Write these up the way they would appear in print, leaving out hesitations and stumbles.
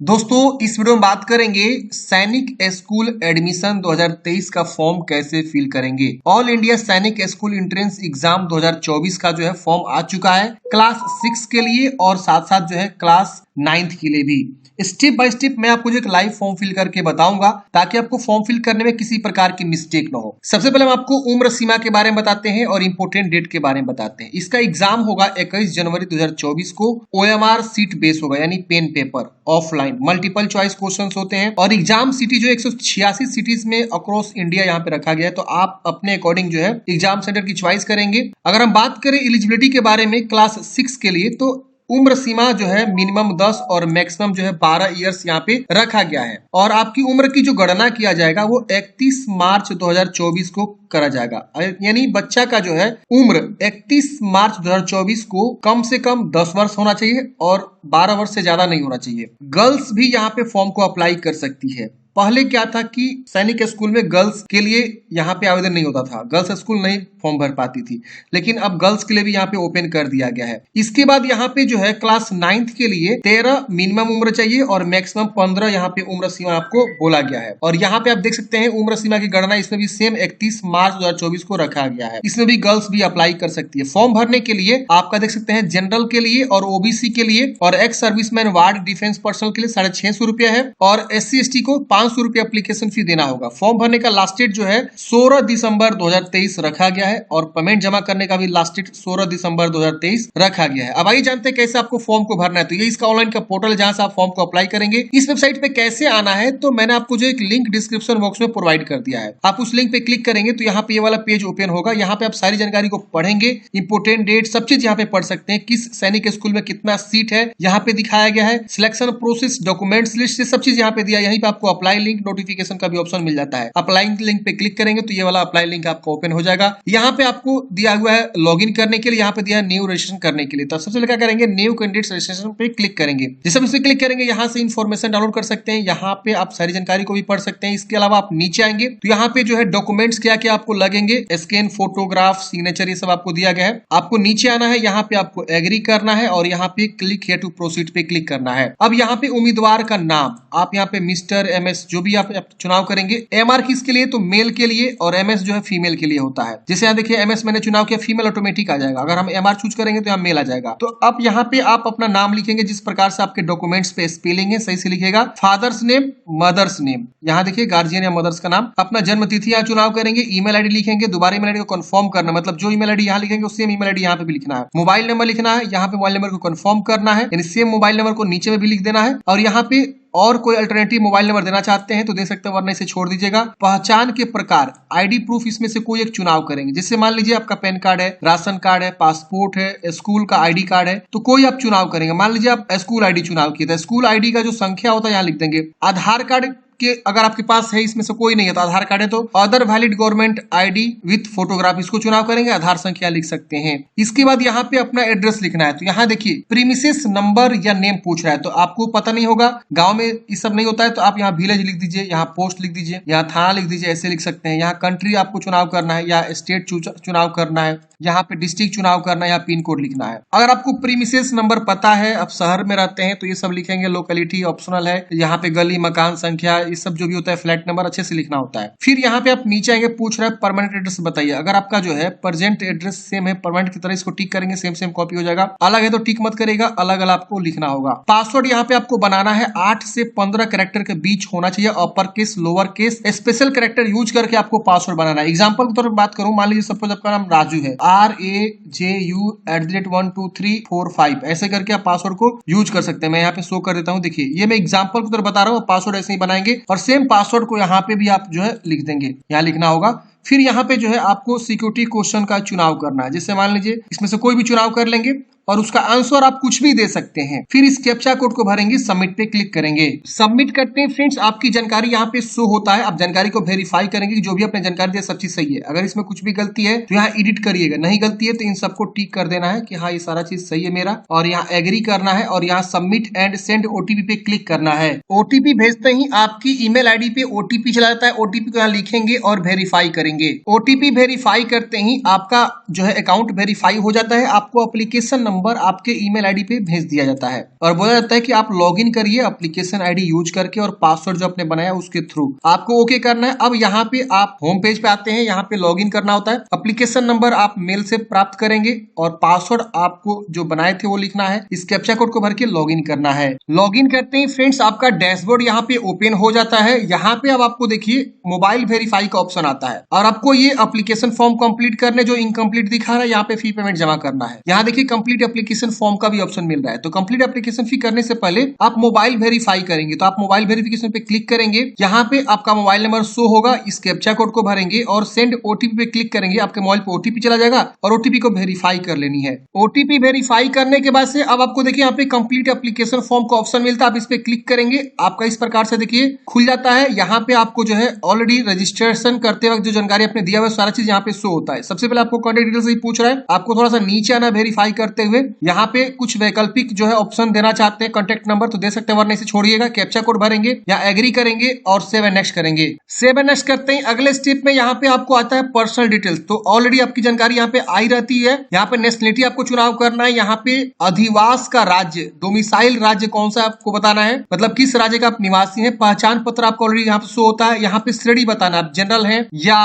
दोस्तों इस वीडियो में बात करेंगे सैनिक स्कूल एडमिशन 2023 का फॉर्म कैसे फिल करेंगे। ऑल इंडिया सैनिक स्कूल एंट्रेंस एग्जाम 2024 का जो है फॉर्म आ चुका है क्लास 6 के लिए और साथ साथ जो है क्लास 9th के लिए भी। स्टेप बाय स्टेप मैं आपको जो एक लाइव फॉर्म फिल करके बताऊंगा ताकि आपको फॉर्म फिल करने में किसी प्रकार की मिस्टेक ना हो। सबसे पहले हम आपको उम्र सीमा के बारे में बताते हैं और इंपोर्टेंट डेट के बारे में बताते हैं। इसका एग्जाम होगा 21 जनवरी 2024 को। OMR सीट बेस होगा यानी pen paper offline, multiple choice questions होते हैं और एग्जाम सिटी जो 186 सिटीज में अक्रॉस इंडिया यहाँ पे रखा गया है, तो आप अपने अकॉर्डिंग जो है एग्जाम सेंटर की चॉइस करेंगे। अगर हम बात करें एलिजिबिलिटी के बारे में क्लास 6 के लिए, तो उम्र सीमा जो है मिनिमम 10 और मैक्सिमम जो है 12 इयर्स यहाँ पे रखा गया है और आपकी उम्र की जो गणना किया जाएगा वो 31 मार्च 2024 को करा जाएगा। यानी बच्चा का जो है उम्र 31 मार्च 2024 को कम से कम 10 वर्ष होना चाहिए और 12 वर्ष से ज्यादा नहीं होना चाहिए। गर्ल्स भी यहाँ पे फॉर्म को अप्लाई कर सकती है। पहले क्या था कि सैनिक स्कूल में गर्ल्स के लिए यहाँ पे आवेदन नहीं होता था, गर्ल्स स्कूल नहीं फॉर्म भर पाती थी, लेकिन अब गर्ल्स के लिए भी यहाँ पे ओपन कर दिया गया है। इसके बाद यहाँ पे जो है क्लास 9th के लिए 13 मिनिमम उम्र चाहिए और मैक्सिमम 15 यहाँ पे उम्र सीमा आपको बोला गया है। और यहाँ पे आप देख सकते हैं उम्र सीमा की गणना इसमें भी सेम 31 मार्च 2024 को रखा गया है। इसमें भी गर्ल्स भी अप्लाई कर सकती है। फॉर्म भरने के लिए आपका देख सकते हैं जनरल के लिए और ओबीसी के लिए और ex serviceman ward defence personnel के लिए 650 रुपया है और SC/ST को 500 रुपया एप्लीकेशन फी देना होगा। फॉर्म भरने का लास्ट डेट जो है 16 दिसंबर 2023 रखा गया है और पेमेंट जमा करने का भी लास्ट डेट 16 दिसंबर 2023 रखा गया है। अब आइए जानते हैं कैसे आपको फॉर्म को भरना है। तो ये इसका ऑनलाइन का पोर्टल है जहां से आप फॉर्म को अप्लाई करेंगे। इस वेबसाइट पे कैसे आना है तो मैंने आपको जो एक लिंक डिस्क्रिप्शन बॉक्स में प्रोवाइड कर दिया है। आप उस लिंक पे क्लिक करेंगे तो यहाँ पे ये वाला पेज ओपन होगा। यहाँ पे आप सारी जानकारी को पढ़ेंगे, इंपोर्टेंट डेट सब चीज यहाँ पे पढ़ सकते हैं। किस सैनिक स्कूल में कितना सीट है यहाँ पे दिखाया गया है, सिलेक्शन प्रोसेस, डॉक्यूमेंट्स लिस्ट, सब चीज यहाँ पे दिया। यहीं पे आपको अप्लाई लिंक नोटिफिकेशन का भी ऑप्शन मिल जाता है। अप्लाई लिंक पे क्लिक करेंगे तो ये वाला अप्लाई लिंक आपको ओपन हो जाएगा। यहाँ पे आपको दिया हुआ है लॉगिन करने के लिए, यहाँ पे दिया है न्यू रजिस्ट्रेशन करने के लिए। तो सबसे पहले क्या करेंगे, न्यू कैंडिडेट रजिस्ट्रेशन पे क्लिक करेंगे। जैसे इस पे क्लिक करेंगे यहाँ से इन्फॉर्मेशन डाउनलोड कर सकते हैं। यहाँ पे आप सारी जानकारी को भी पढ़ सकते हैं। इसके अलावा आप नीचे आएंगे तो यहाँ पे जो है डॉक्यूमेंट्स क्या क्या आपको लगेंगे, स्कैन, फोटोग्राफ, सिग्नेचर, ये सब आपको दिया गया है। आपको नीचे आना है, यहाँ पे आपको एग्री करना है और यहाँ पे क्लिक हियर टू प्रोसीड पे क्लिक करना है। अब यहाँ पे उम्मीदवार का नाम आप यहाँ पे मिस्टर, MS जो भी आप चुनाव करेंगे। MR किसके लिए, तो मेल के लिए और MS जो है फीमेल के लिए होता है। जैसे यहाँ देखिए MS मैंने चुनाव किया, फीमेल ऑटोमेटिक आ जाएगा। अगर हम MR चूज करेंगे तो यहाँ मेल आ जाएगा। तो अब यहाँ पे आप अपना नाम लिखेंगे जिस प्रकार से आपके डॉक्यूमेंट्स पे स्पेलिंग है सही से लिखेगा। फादर्स नेम, मदर्स नेम, यहाँ देखिए गार्जियन या मदर्स का नाम, अपना जन्म तिथि यहाँ चुनाव करेंगे। ईमेल आईडी लिखेंगे, दोबारा ईमेल आईडी को कंफर्म करना, मतलब जो ईमेल आईडी यहाँ लिखेंगे उस सेम ईमेल आईडी यहाँ पे भी लिखना है। मोबाइल नंबर लिखना है, यहाँ पे मोबाइल नंबर को कंफर्म करना है, यानी सेम मोबाइल नंबर को नीचे में भी लिख देना है। और यहाँ पे और कोई अल्टरनेटिव मोबाइल नंबर देना चाहते हैं तो दे सकते हैं, वरना इसे छोड़ दीजिएगा। पहचान के प्रकार ID प्रूफ इसमें से कोई एक चुनाव करेंगे। जैसे मान लीजिए आपका पैन कार्ड है, राशन कार्ड है, पासपोर्ट है, स्कूल का ID कार्ड है, तो कोई आप चुनाव करेंगे। मान लीजिए आप स्कूल ID चुनाव किए थे, स्कूल ID का जो संख्या होता है यहाँ लिख देंगे। आधार कार्ड कि अगर आपके पास है, इसमें से कोई नहीं है तो आधार कार्ड है तो other valid government ID with photograph, इसको चुनाव करेंगे, आधार संख्या लिख सकते हैं। इसके बाद यहाँ पे अपना एड्रेस लिखना है। तो यहाँ देखिए प्रीमिसेस नंबर या नेम पूछ रहा है, तो आपको पता नहीं होगा, गांव में ये सब नहीं होता है, तो आप यहाँ विलेज लिख दीजिए, यहाँ पोस्ट लिख दीजिए, यहाँ थाना लिख दीजिए, ऐसे लिख सकते हैं। यहाँ कंट्री आपको चुनाव करना है या स्टेट चुनाव करना है, यहाँ पे डिस्ट्रिक्ट चुनाव करना है या पिन कोड लिखना है। अगर आपको प्रीमिसेस नंबर पता है, आप शहर में रहते हैं तो ये सब लिखेंगे। लोकेलिटी ऑप्शनल है, यहाँ पे गली, मकान संख्या, ये सब जो भी होता है, फ्लैट नंबर अच्छे से लिखना होता है। फिर यहाँ पे आप नीचे आएंगे, पूछ रहा है परमानेंट एड्रेस बताइए। अगर आपका जो है प्रेजेंट एड्रेस सेम है परमानेंट की तरह, इसको टिक करेंगे, सेम कॉपी हो जाएगा। अलग है तो टिक मत करेगा, अलग अलग आपको लिखना होगा। पासवर्ड यहाँ पे आपको बनाना है 8 से 15 कैरेक्टर के बीच होना चाहिए, upper case, lower case, special character use करके आपको पासवर्ड बनाना है। एग्जाम्पल के तौर पर बात करूं, मान लीजिए सपोज आपका नाम राजू है, RAJU@12345, ऐसे करके आप पासवर्ड को यूज कर सकते हैं। मैं यहाँ पे शो कर देता हूँ, देखिए ये मैं एग्जाम्पल के तौर बता रहा हूँ, पासवर्ड ऐसे ही बनाएंगे और सेम पासवर्ड को यहाँ पे भी आप जो है लिख देंगे, यहाँ लिखना होगा। फिर यहाँ पे जो है आपको सिक्योरिटी क्वेश्चन का चुनाव करना है। जैसे मान लीजिए इसमें से कोई भी चुनाव कर लेंगे और उसका आंसर आप कुछ भी दे सकते हैं। फिर इस कैप्चा कोड को भरेंगे, सबमिट पे क्लिक करेंगे। सबमिट करते हैं फ्रेंड्स, आपकी जानकारी यहाँ पे शो होता है। आप जानकारी को वेरीफाई करेंगे कि जो भी आपने जानकारी दिया सब चीज सही है। अगर इसमें कुछ भी गलती है तो यहाँ एडिट करिएगा, नहीं गलती है तो इन सबको टिक कर देना है कि हाँ ये सारा चीज सही है मेरा, और यहाँ एग्री करना है और यहाँ सबमिट एंड सेंड OTP पे क्लिक करना है। OTP भेजते ही आपकी ईमेल ID पे OTP चला जाता है। OTP को यहाँ लिखेंगे और वेरीफाई करेंगे। लेंगे। ओटीपी वेरीफाई करते ही आपका जो है अकाउंट वेरीफाई हो जाता है। आपको एप्लीकेशन नंबर आपके ईमेल आईडी पे भेज दिया जाता है और बोला जाता है कि आप लॉगिन करिए एप्लीकेशन आईडी यूज करके और पासवर्ड जो आपने बनाया उसके थ्रू आपको ओके करना है। अब यहाँ पे आप होम पेज पे आते हैं, यहाँ पे लॉगिन करना होता है। एप्लीकेशन नंबर आप मेल से प्राप्त करेंगे और पासवर्ड आपको जो बनाए थे वो लिखना है। इस कैप्चा कोड को भर के लॉगिन करना है। लॉगिन करते ही फ्रेंड्स आपका डैशबोर्ड यहाँ पे ओपन हो जाता है। यहाँ पे अब आपको देखिए मोबाइल वेरीफाई का ऑप्शन आता है और आपको ये एप्लीकेशन फॉर्म कंप्लीट करने जो इनकम्प्लीट दिखा रहा है यहाँ पे फी पेमेंट जमा करना है। यहाँ देखिए कंप्लीट एप्लीकेशन फॉर्म का भी ऑप्शन मिल रहा है। तो कंप्लीट एप्लीकेशन फी करने से पहले आप मोबाइल वेरीफाई करेंगे, तो आप मोबाइल वेरिफिकेशन पे क्लिक करेंगे। यहाँ पे आपका मोबाइल नंबर शो होगा, इस कैप्चा कोड को भरेंगे और सेंड ओटीपी पे क्लिक करेंगे। आपके मोबाइल पे ओटीपी चला जाएगा और ओटीपी को वेरीफाई कर लेनी है। ओटीपी वेरीफाई करने के बाद से अब आपको देखिए यहाँ पे कंप्लीट एप्लीकेशन फॉर्म का ऑप्शन मिलता है। आप इस पे क्लिक करेंगे, आपका इस प्रकार से देखिए खुल जाता है। यहाँ पे आपको जो है ऑलरेडी रजिस्ट्रेशन करते वक्त जो जानकारी आपने दिया हुआ सारा चीज यहाँ पे शो होता है। सबसे पहले आपको कॉन्टेक्ट डिटेल्स ही पूछ रहा है, आपको थोड़ा सा नीचे आना वेरीफाई करते हुए। यहाँ पे कुछ वैकल्पिक जो है ऑप्शन देना चाहते हैं, कॉन्टेक्ट नंबर तो दे सकते हैं वरना इसे छोड़िएगा। कैप्चा कोड भरेंगे या एग्री करेंगे और सेव एंड नेक्स्ट करेंगे। सेव एंड नेक्स्ट करते ही अगले स्टेप में यहाँ पे आपको आता है पर्सनल डिटेल्स। तो ऑलरेडी आपकी जानकारी यहाँ पे आई रहती है। यहाँ पे नेशनलिटी आपको चुनाव करना है। यहाँ पे अधिवास का राज्य, डोमिसाइल राज्य कौन सा आपको बताना है, मतलब किस राज्य का आप निवासी हैं। पहचान पत्र आपको ऑलरेडी यहाँ पे शो होता है। यहाँ पे श्रेणी बताना, आप जनरल हैं या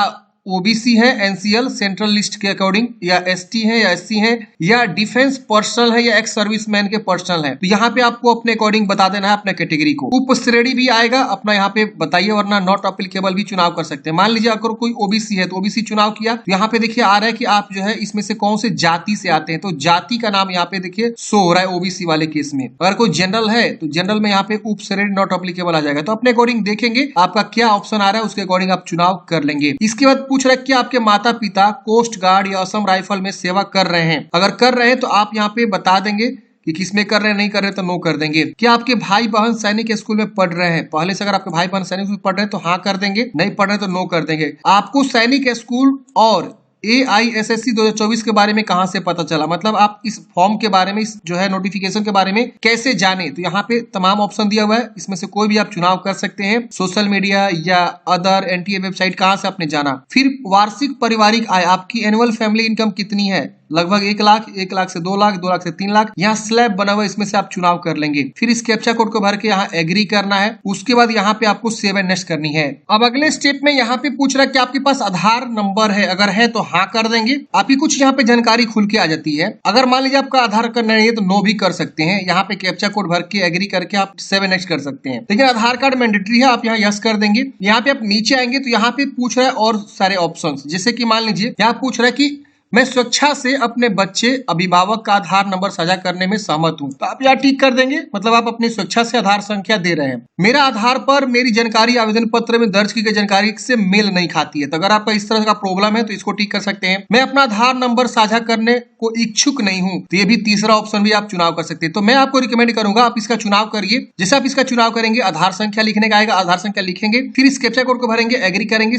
ओबीसी है, एनसीएल सेंट्रल लिस्ट के अकॉर्डिंग, या एसटी है या एससी है, या डिफेंस पर्सनल है या एक्स सर्विसमैन के पर्सनल है। तो यहाँ पे आपको अपने अकॉर्डिंग बता देना है अपने कैटेगरी को। उप श्रेणी भी आएगा अपना यहाँ पे बताइए, वरना नॉट अप्लीकेबल भी चुनाव कर सकते हैं। मान लीजिए अगर कोई ओबीसी है तो ओबीसी चुनाव किया, तो यहाँ पे देखिए आ रहा है कि आप जो है इसमें से कौन से जाति से आते हैं। तो जाति का नाम यहाँ पे देखिए शो हो रहा है ओबीसी वाले केस में। अगर कोई जनरल है तो जनरल में यहाँ पे उप श्रेणी नॉट अप्लीकेबल आ जाएगा। तो अपने अकॉर्डिंग देखेंगे आपका क्या ऑप्शन आ रहा है, उसके अकॉर्डिंग आप चुनाव कर लेंगे। इसके बाद पूछ रहा है कि आपके माता पिता कोस्ट गार्ड या असम राइफल में सेवा कर रहे हैं। अगर कर रहे हैं तो आप यहाँ पे बता देंगे कि किसमें कर रहे हैं, नहीं कर रहे तो नो कर देंगे। क्या आपके भाई बहन सैनिक स्कूल में पढ़ रहे हैं, पहले से अगर आपके भाई बहन सैनिक स्कूल में पढ़ रहे हैं तो हाँ कर देंगे, नहीं पढ़ रहे तो नो कर देंगे। आपको सैनिक स्कूल और AISSC 2024 के बारे में कहां से पता चला, मतलब आप इस फॉर्म के बारे में, इस जो है नोटिफिकेशन के बारे में कैसे जाने। तो यहाँ पे तमाम ऑप्शन दिया हुआ है, इसमें से कोई भी आप चुनाव कर सकते हैं। सोशल मीडिया या अदर NTA वेबसाइट, कहां से आपने जाना। फिर वार्षिक पारिवारिक आय, आपकी एनुअल फैमिली इनकम कितनी है, लगभग 1 लाख, 1 लाख से 2 लाख, 2 लाख से 3 लाख। यहाँ स्लैब बना हुआ, इसमें से आप चुनाव कर लेंगे। फिर इस कैप्चा कोड को भर के यहाँ एग्री करना है। उसके बाद यहाँ पे आपको सेव एंड नेक्स्ट करनी है। अब अगले स्टेप में यहाँ पे पूछ रहा है कि आपके पास आधार नंबर है, अगर है तो हाँ कर देंगे। आपकी कुछ यहाँ पे जानकारी खुल के आ जाती है। अगर मान लीजिए आपका आधार कार्ड नहीं है तो नो भी कर सकते हैं। यहाँ पे कैप्चा कोड भर के एग्री करके आप सेव एंड नेक्स्ट कर सकते हैं। लेकिन आधार कार्ड मैंडेटरी है, आप यहाँ यस कर देंगे। यहाँ पे आप नीचे आएंगे तो यहाँ पे पूछ रहा है और सारे ऑप्शन, जैसे कि मान लीजिए यहाँ पूछ रहा है कि मैं स्वेच्छा से अपने बच्चे अभिभावक का आधार नंबर साझा करने में सहमत हूं, तो आप यहाँ टिक कर देंगे, मतलब आप अपनी स्वेच्छा से आधार संख्या दे रहे हैं। मेरा आधार पर मेरी जानकारी आवेदन पत्र में दर्ज की गई जानकारी से मेल नहीं खाती है, तो अगर आपका इस तरह का प्रॉब्लम है तो इसको टिक कर सकते हैं। मैं अपना आधार नंबर साझा करने को इच्छुक नहीं हूँ, तो ये भी तीसरा ऑप्शन भी आप चुनाव कर सकते हैं। तो मैं आपको रिकमेंड करूंगा आप इसका चुनाव करिए। जैसे आप इसका चुनाव करेंगे, आधार संख्या लिखने का आएगा, आधार संख्या लिखेंगे, फिर इस कैप्चा कोड को भरेंगे, एग्री करेंगे,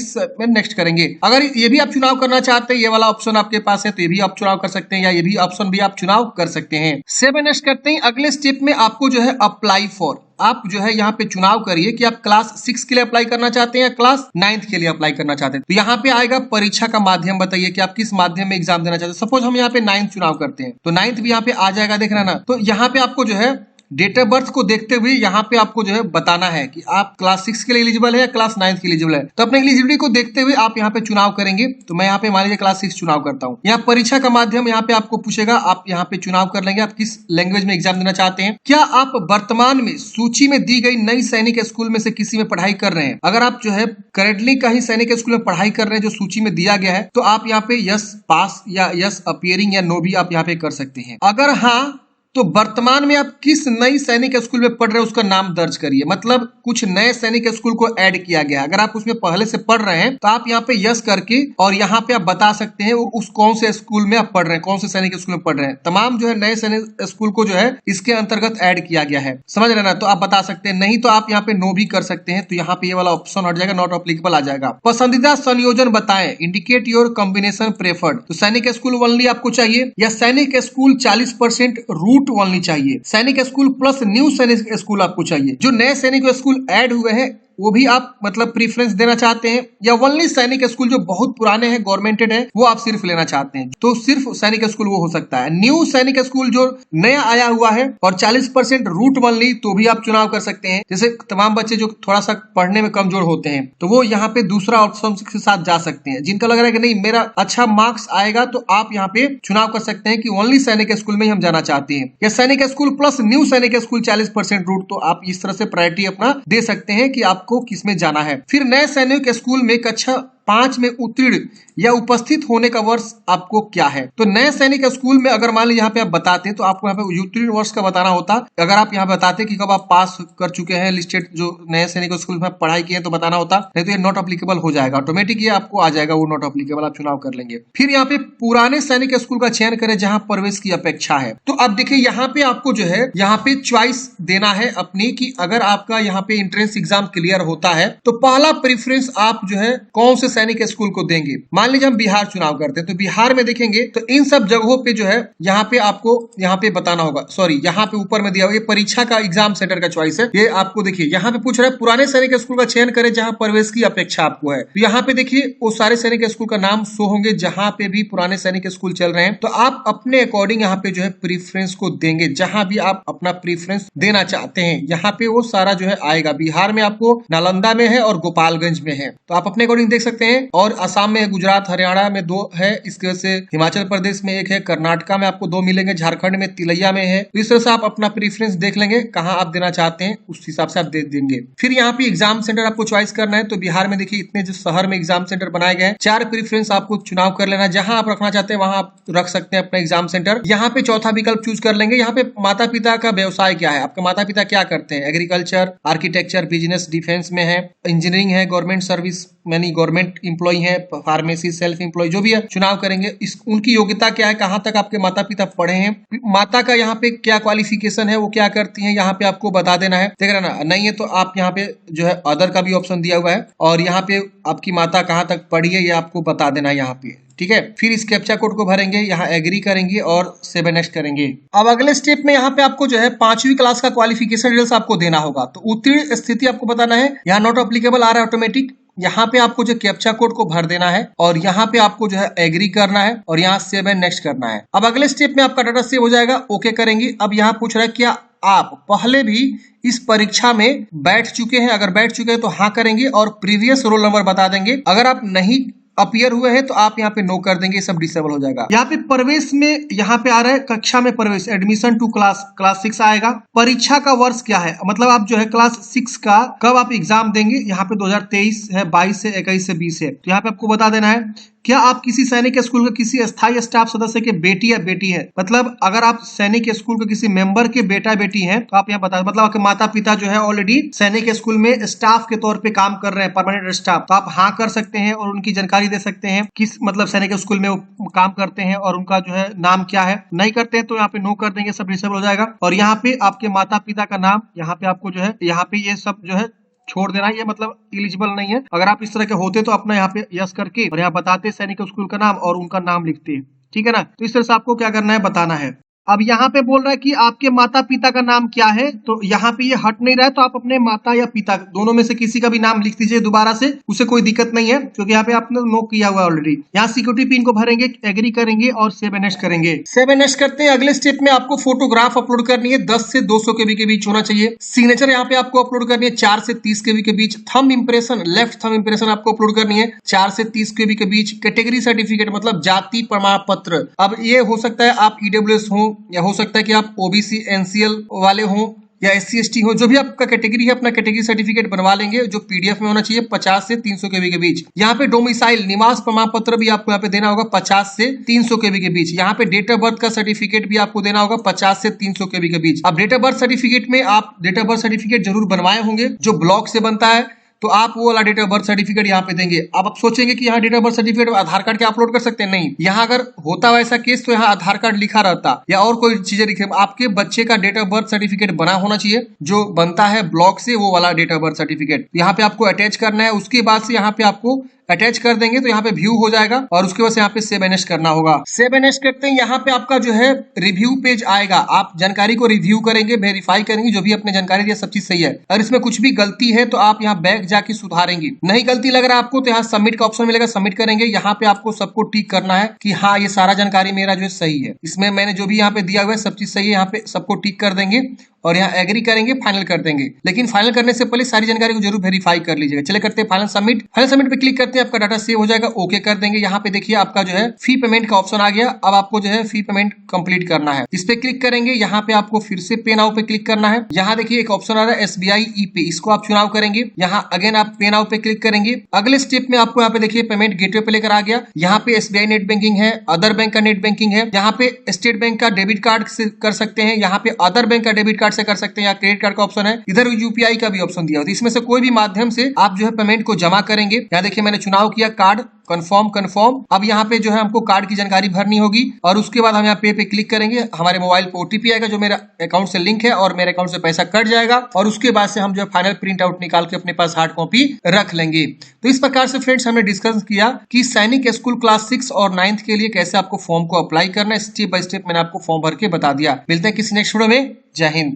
नेक्स्ट करेंगे। अगर ये भी आप चुनाव करना चाहते हैं, ये वाला ऑप्शन आपके पास है, तो ये भी आप चुनाव कर सकते हैं, या ये भी ऑप्शन भी आप चुनाव कर सकते हैं। सेव एंड नेक्स्ट करते हैं। अगले स्टेप में आपको जो है अप्लाई फॉर, आप जो है यहाँ पे चुनाव करिए कि आप क्लास 6 के लिए अप्लाई करना चाहते हैं या क्लास 9th के लिए अप्लाई करना चाहते हैं। तो यहाँ पे आएगा परीक्षा का माध्यम, बताइए कि आप किस माध्यम में एग्जाम देना चाहते हैं। सपोज हम यहाँ पे 9th चुनाव करते हैं तो 9th भी यहाँ पे आ जाएगा, देख रहे ना। तो यहाँ पे आपको जो है डेट ऑफ बर्थ को देखते हुए यहाँ पे आपको जो है बताना है कि आप क्लास 6 के लिए एलिजिबल है या क्लास 9th के लिए एलिजिबल है। तो अपने एलिजिबिलिटी को देखते हुए आप यहाँ पे चुनाव करेंगे। तो मैं यहाँ पे मान लीजिए क्लास 6 चुनाव करता हूँ। यहाँ परीक्षा का माध्यम यहाँ पे आपको पूछेगा, आप यहाँ पे चुनाव कर लेंगे आप किस लैंग्वेज में एग्जाम देना चाहते हैं। क्या आप वर्तमान में सूची में दी गई नई सैनिक स्कूल में से किसी में पढ़ाई कर रहे हैं। अगर आप जो है करेंटली कहीं सैनिक स्कूल में पढ़ाई कर रहे हैं जो सूची में दिया गया है, तो आप यहाँ पे यस पास या यस अपियरिंग या नो भी आप यहाँ पे कर सकते हैं। अगर हाँ, तो वर्तमान में आप किस नई सैनिक स्कूल में पढ़ रहे हैं उसका नाम दर्ज करिए, मतलब कुछ नए सैनिक स्कूल को ऐड किया गया है। अगर आप उसमें पहले से पढ़ रहे हैं तो आप यहाँ पे यस करके और यहाँ पे आप बता सकते हैं उस कौन से स्कूल में आप पढ़ रहे हैं, कौन से सैनिक स्कूल में पढ़ रहे हैं। तमाम जो है नए सैनिक स्कूल को जो है इसके अंतर्गत ऐड किया गया है, समझ रहे ना। तो आप बता सकते हैं, नहीं तो आप यहाँ पे नो भी कर सकते हैं। तो यहाँ पे ये वाला ऑप्शन हट जाएगा, नॉट अप्लीकेबल आ जाएगा। पसंदीदा संयोजन बताएं, इंडिकेट योर कॉम्बिनेशन प्रेफर्ड। तो सैनिक स्कूल ओनली आपको चाहिए या सैनिक स्कूल 40% रूट ओनली चाहिए, सैनिक स्कूल प्लस न्यू सैनिक स्कूल आपको चाहिए। जो नए सैनिक स्कूल ऐड हुए हैं वो भी आप मतलब प्रीफरेंस देना चाहते हैं, या ओनली सैनिक स्कूल जो बहुत पुराने हैं, गवर्नमेंटेड है, वो आप सिर्फ लेना चाहते हैं, तो सिर्फ सैनिक स्कूल वो हो सकता है। न्यू सैनिक स्कूल जो नया आया हुआ है और 40% रूट ओनली, तो भी आप चुनाव कर सकते हैं। जैसे तमाम बच्चे जो थोड़ा सा पढ़ने में कमजोर होते हैं, तो वो यहाँ पे दूसरा ऑप्शन के साथ जा सकते हैं। जिनका लग रहा है कि नहीं मेरा अच्छा मार्क्स आएगा, तो आप यहाँ पे चुनाव कर सकते हैं कि ओनली सैनिक स्कूल में ही हम जाना चाहते हैं, या सैनिक स्कूल प्लस न्यू सैनिक स्कूल 40% रूट, तो आप इस तरह से प्रायोरिटी अपना दे सकते हैं कि आपको किसमें जाना है। फिर नए सैनिक स्कूल में कक्षा 5 में उत्तीर्ण या उपस्थित होने का वर्ष आपको क्या है। तो नए सैनिक स्कूल में अगर मान लीजिए यहाँ पे आप बताते हैं, तो आपको यहाँ पे उत्तीर्ण वर्ष का बताना होता। अगर आप यहाँ बताते कि कब आप पास कर चुके हैं लिस्टेड जो नए सैनिक स्कूल में पढ़ाई किए हैं, तो बताना होता, नहीं तो ये नॉट अप्लीकेबल हो जाएगा, ऑटोमेटिक ये आपको आ जाएगा वो नॉट अप्लीकेबल, आप चुनाव कर लेंगे। फिर यहाँ पे पुराने सैनिक स्कूल का चयन करें जहाँ प्रवेश की अपेक्षा है। तो अब देखिए यहाँ पे आपको जो है यहाँ पे चॉइस देना है अपनी, कि अगर आपका यहाँ पे एंट्रेंस एग्जाम क्लियर होता है, तो पहला प्रेफरेंस आप जो है कौन से सैनिक स्कूल को देंगे। मान लीजिए हम बिहार चुनाव करते हैं, तो बिहार में देखेंगे तो इन सब जगहों पे जो है यहाँ पे आपको यहाँ पे बताना होगा, सॉरी यहाँ पे ऊपर में दिया हुआ ये परीक्षा का एग्जाम सेंटर का चॉइस है। ये आपको देखिए यहाँ पे पूछ रहा है पुराने सैनिक स्कूल का चयन करें जहाँ प्रवेश की अपेक्षा आपको है। तो यहाँ पे देखिए वो सारे सैनिक स्कूल का नाम शो होंगे जहाँ पे भी पुराने सैनिक स्कूल चल रहे हैं, तो आप अपने अकॉर्डिंग यहाँ पे जो है प्रीफरेंस को देंगे, जहां भी आप अपना प्रीफरेंस देना चाहते हैं यहाँ पे वो सारा जो है आएगा। बिहार में आपको नालंदा में है और गोपालगंज में है, तो आप अपने अकॉर्डिंग देख सकते हैं। और असम में, गुजरात, हरियाणा में 2 है, इसके वजह से हिमाचल प्रदेश में 1 है, कर्नाटका में आपको 2 मिलेंगे, झारखंड में तिलैया में है। तो इस तरह से आप अपना प्रीफरेंस देख लेंगे कहां आप देना चाहते हैं, उस हिसाब से आप दे देंगे। फिर यहाँ पे एग्जाम सेंटर आपको चॉइस करना है। तो बिहार में देखिए इतने जो शहर में एग्जाम सेंटर बनाए गए हैं, 4 प्रीफरेंस आपको चुनाव कर लेना, जहां आप रखना चाहते हैं वहां आप रख सकते हैं अपना एग्जाम सेंटर। यहाँ पे चौथा विकल्प चूज कर लेंगे। यहाँ पे माता पिता का व्यवसाय क्या है, आपके माता पिता क्या करते हैं, एग्रीकल्चर, आर्किटेक्चर, बिजनेस, डिफेंस में है, इंजीनियरिंग है, गवर्नमेंट सर्विस यानी गवर्नमेंट इंप्लॉय है, फार्मेसी, सेल्फ इंप्लॉय, जो भी है चुनाव करेंगे। इस उनकी योग्यता क्या है, कहां तक आपके माता पिता पढ़े हैं, माता का यहाँ पे क्या क्वालिफिकेशन है, वो क्या करती हैं, यहाँ पे आपको बता देना है। देख रहे ना, नहीं है तो आप यहाँ पे जो है अदर का भी ऑप्शन दिया हुआ है, और यहाँ पे आपकी माता कहाँ तक पढ़ी है ये आपको बता देना है यहाँ पे, ठीक है। फिर इस कैप्चा कोड को भरेंगे, यहाँ एग्री करेंगे और सेव नेक्स्ट करेंगे। अब अगले स्टेप में यहाँ पे आपको जो है 5वीं क्लास का क्वालिफिकेशन डिटेल्स आपको देना होगा। तो उत्तीर्ण स्थिति आपको बताना है, यहाँ नॉट अप्लीकेबल आ रहा है ऑटोमेटिक। यहाँ पे आपको जो कैप्चा कोड को भर देना है और यहाँ पे आपको जो है एग्री करना है और यहाँ सेव एंड नेक्स्ट करना है। अब अगले स्टेप में आपका डाटा सेव हो जाएगा, ओके करेंगे। अब यहाँ पूछ रहा है क्या आप पहले भी इस परीक्षा में बैठ चुके हैं, अगर बैठ चुके हैं तो हाँ करेंगे और प्रीवियस रोल नंबर बता देंगे। अगर आप नहीं अपीयर हुए हैं तो आप यहाँ पे नो कर देंगे, सब डिसेबल हो जाएगा। यहाँ पे प्रवेश में यहाँ पे आ रहा है कक्षा में प्रवेश, एडमिशन टू क्लास 6 आएगा। परीक्षा का वर्ष क्या है, मतलब आप जो है क्लास 6 का कब आप एग्जाम देंगे। यहाँ पे 2023 है, 22 है, 21 से 20 है, तो यहाँ पे आपको बता देना है। क्या आप किसी सैनिक स्कूल के किसी स्थायी स्टाफ सदस्य के बेटी या बेटी है, मतलब अगर आप सैनिक स्कूल के किसी मेंबर के बेटा बेटी हैं तो आप यहाँ बता, मतलब आपके माता पिता जो है ऑलरेडी सैनिक स्कूल में स्टाफ के तौर पे काम कर रहे हैं, परमानेंट स्टाफ, तो आप हाँ कर सकते हैं और उनकी जानकारी दे सकते हैं किस मतलब सैनिक स्कूल में वो काम करते हैं और उनका जो है नाम क्या है। नहीं करते हैं तो यहाँ पे नो कर देंगे, सब डिसेबल हो जाएगा। और यहाँ पे आपके माता पिता का नाम, यहाँ पे आपको जो है यहाँ पे ये सब जो है छोड़ देना, ये मतलब एलिजिबल नहीं है। अगर आप इस तरह के होते तो अपना यहाँ पे यस करके और यहाँ बताते सैनिक स्कूल का नाम और उनका नाम लिखते, ठीक है ना। तो इस तरह से आपको क्या करना है बताना है। अब यहाँ पे बोल रहा है कि आपके माता पिता का नाम क्या है, तो यहाँ पे ये हट नहीं रहा है, तो आप अपने माता या पिता दोनों में से किसी का भी नाम लिख दीजिए दोबारा से, उसे कोई दिक्कत नहीं है क्योंकि यहाँ पे आपने नो किया हुआ ऑलरेडी। यहाँ सिक्योरिटी पिन को भरेंगे, एग्री करेंगे और सेव एंड नेक्स्ट करेंगे। सेव एंड नेक्स्ट करते हैं। अगले स्टेप में आपको फोटोग्राफ अपलोड करनी है, 10 से 200 केबी के बीच होना चाहिए। सिग्नेचर यहाँ पे आपको अपलोड करनी है 4 से 30 केबी के बीच। Thumb impression, left thumb impression आपको अपलोड करनी है 4 से 30 केबी के बीच। कैटेगरी सर्टिफिकेट मतलब जाति प्रमाण पत्र, अब ये हो सकता है आप ईडब्ल्यूएस हो या हो सकता है कि आप ओबीसी एनसीएल वाले हो या SC ST हो, जो भी आपका कैटेगरी है अपना कैटेगरी सर्टिफिकेट बनवा लेंगे, जो PDF में होना चाहिए 50 से 300 केबी के बीच। यहाँ पे डोमिसाइल निवास प्रमाण पत्र भी आपको यहाँ पे देना होगा 50 से 300 केबी के बीच। यहाँ पे डेट ऑफ बर्थ का सर्टिफिकेट भी आपको देना होगा 50 से 300 केबी के बीच। अब डेट ऑफ बर्थ सर्टिफिकेट में आप डेट ऑफ बर्थ सर्टिफिकेट जरूर बनवाए होंगे, जो ब्लॉक से बनता है, तो आप वो वाला डेट ऑफ बर्थ सर्टिफिकेट यहाँ पे देंगे। अब आप सोचेंगे कि यहाँ date of birth certificate Aadhaar card क्या अपलोड कर सकते हैं, नहीं। यहाँ अगर होता वैसा केस तो यहाँ आधार कार्ड लिखा रहता या और कोई चीजें लिखे। आपके बच्चे का डेट ऑफ बर्थ सर्टिफिकेट बना होना चाहिए, जो बनता है ब्लॉक से, वो वाला डेट ऑफ बर्थ सर्टिफिकेट यहाँ पे आपको अटैच करना है। उसके बाद से यहाँ पे आपको अटैच कर देंगे तो यहाँ पे व्यू हो जाएगा और उसके बाद यहाँ पे सेव एंड नेक्स्ट करना होगा। सेव एंड नेक्स्ट करते हैं, यहाँ पे आपका जो है रिव्यू पेज आएगा। आप जानकारी को रिव्यू करेंगे, वेरीफाई करेंगे, जो भी अपने जानकारी दिया सब चीज सही है। अगर इसमें कुछ भी गलती है तो आप यहाँ बैक जाके सुधारेंगे। नहीं गलती लग रहा है आपको तो यहाँ सबमिट का ऑप्शन मिलेगा, सबमिट करेंगे। यहाँ पे आपको सबको टिक करना है कि हाँ ये सारा जानकारी मेरा जो है सही है, इसमें मैंने जो भी यहाँ पे दिया हुआ है सब चीज सही है। यहाँ पे सबको टिक कर देंगे और यहाँ एग्री करेंगे, फाइनल कर देंगे। लेकिन फाइनल करने से पहले सारी जानकारी को जरूर वेरीफाई कर लीजिएगा। चले करते हैं फाइनल सबमिट। फाइनल सबमिट पे क्लिक करते हैं, आपका डाटा सेव हो जाएगा, ओके कर देंगे। यहाँ पे देखिए आपका जो है फी पेमेंट का ऑप्शन आ गया। अब आपको जो है फी पेमेंट कंप्लीट करना है, इस पे क्लिक करेंगे। यहाँ पे आपको फिर से पे नाउ पे क्लिक करना है। यहाँ देखिए एक ऑप्शन आ रहा है SBI ई-पे, इसको आप चुनाव करेंगे। यहाँ अगेन आप पे नाउ पे क्लिक करेंगे। अगले स्टेप में आपको यहाँ पे देखिए पेमेंट गेटवे पे लेकर आ गया। यहाँ पे SBI नेट बैंकिंग है, अदर बैंक का नेट बैंकिंग है। यहाँ पे स्टेट बैंक का डेबिट कार्ड से कर सकते हैं, यहाँ पे अदर बैंक का डेबिट कार्ड से कर सकते हैं, क्रेडिट कार्ड का ऑप्शन है। इधर UPI का भी ऑप्शन दिया होता है। इसमें से कोई भी माध्यम से आप जो है पेमेंट को जमा करेंगे। यहाँ देखिए मैंने चुनाव किया कार्ड, कंफर्म। अब यहाँ पे जो है हमको कार्ड की जानकारी भरनी होगी और उसके बाद हम यहाँ पे क्लिक करेंगे। हमारे मोबाइल पे OTP आएगा जो मेरा अकाउंट से लिंक है और मेरे अकाउंट से पैसा कट जाएगा और उसके बाद से हम जो फाइनल प्रिंट आउट निकाल के अपने पास हार्ड कॉपी रख लेंगे। तो इस प्रकार से फ्रेंड्स हमने डिस्कस किया कि सैनिक स्कूल क्लास 6 और 9th के लिए कैसे आपको फॉर्म को अप्लाई करना है। स्टेप बाय स्टेप मैंने आपको फॉर्म भर के बता दिया। मिलते हैं किसी नेक्स्ट वीडियो में। जय हिंद।